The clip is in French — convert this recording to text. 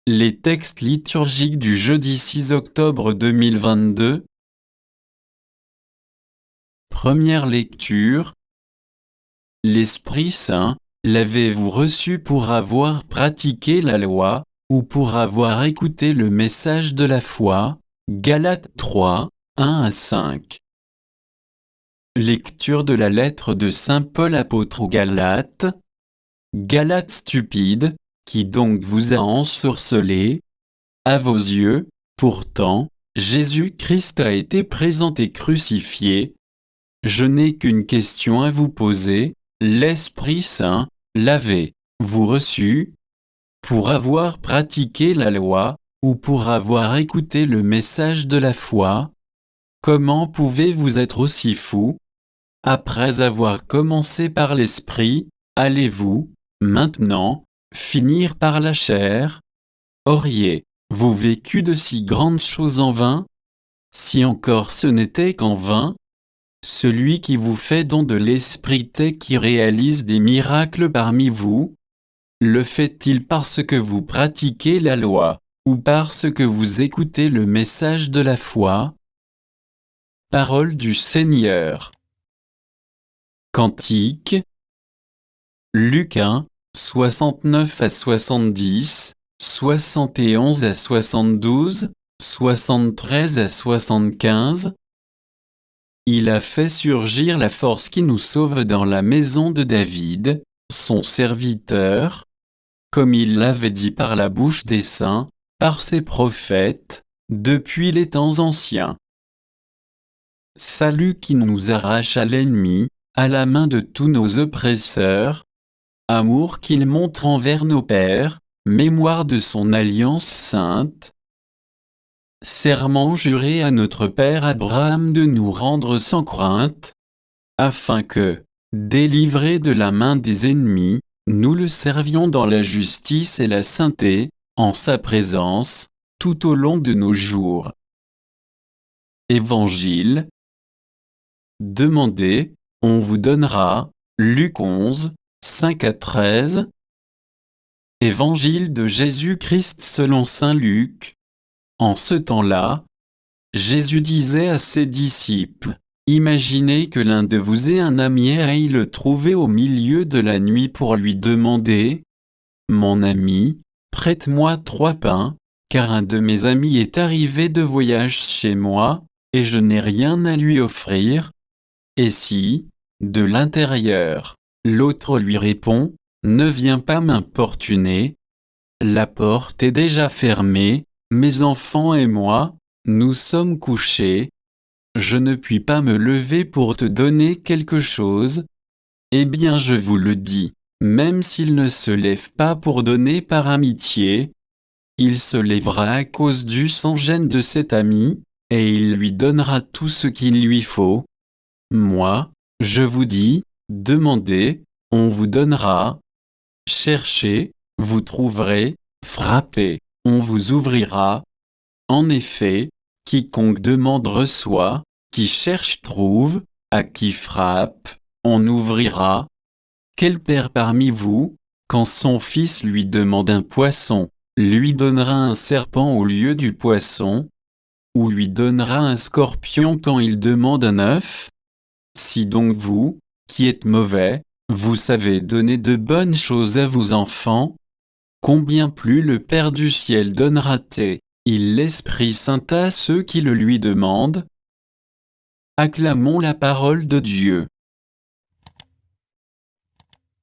Les textes liturgiques du jeudi 6 octobre 2022. Première lecture. L'Esprit Saint, l'avez-vous reçu pour avoir pratiqué la loi, ou pour avoir écouté le message de la foi? Galates 3, 1 à 5. Lecture de la lettre de Saint Paul apôtre aux Galates. Galates stupides, qui donc vous a ensorcelé? À vos yeux, pourtant, Jésus-Christ a été présenté crucifié. Je n'ai qu'une question à vous poser, l'Esprit Saint, l'avez-vous reçu pour avoir pratiqué la loi, ou pour avoir écouté le message de la foi? Comment pouvez-vous être aussi fou? Après avoir commencé par l'Esprit, allez-vous, maintenant, finir par la chair? Auriez-vous vécu de si grandes choses en vain? Si encore ce n'était qu'en vain, celui qui vous fait don de l'Esprit et qui réalise des miracles parmi vous, le fait-il parce que vous pratiquez la loi, ou parce que vous écoutez le message de la foi? Parole du Seigneur. Cantique. Luc 1, 69 à 70, 71 à 72, 73 à 75. Il a fait surgir la force qui nous sauve dans la maison de David, son serviteur, comme il l'avait dit par la bouche des saints, par ses prophètes, depuis les temps anciens. Salut qui nous arrache à l'ennemi, à la main de tous nos oppresseurs. Amour qu'il montre envers nos pères, mémoire de son alliance sainte. Serment juré à notre père Abraham de nous rendre sans crainte, afin que, délivrés de la main des ennemis, nous le servions dans la justice et la sainteté, en sa présence, tout au long de nos jours. Évangile. Demandez, on vous donnera. Luc 11, 5 à 13. Évangile de Jésus-Christ selon saint Luc. En ce temps-là, Jésus disait à ses disciples, « Imaginez que l'un de vous ait un ami et aille le trouver au milieu de la nuit pour lui demander, « Mon ami, prête-moi 3 pains, car un de mes amis est arrivé de voyage chez moi, et je n'ai rien à lui offrir. » Et si, de l'intérieur, l'autre lui répond, « Ne viens pas m'importuner. La porte est déjà fermée, mes enfants et moi, nous sommes couchés. Je ne puis pas me lever pour te donner quelque chose. Eh bien je vous le dis, même s'il ne se lève pas pour donner par amitié, il se lèvera à cause du sans-gêne de cet ami, et il lui donnera tout ce qu'il lui faut. Moi, je vous dis, demandez, on vous donnera. Cherchez, vous trouverez, frappez, on vous ouvrira. En effet, quiconque demande reçoit, qui cherche trouve, à qui frappe, on ouvrira. Quel père parmi vous, quand son fils lui demande un poisson, lui donnera un serpent au lieu du poisson? Ou lui donnera un scorpion quand il demande un œuf? Si donc vous, qui êtes mauvais, vous savez donner de bonnes choses à vos enfants, combien plus le Père du ciel donnera-t-il l'Esprit Saint à ceux qui le lui demandent? Acclamons la parole de Dieu.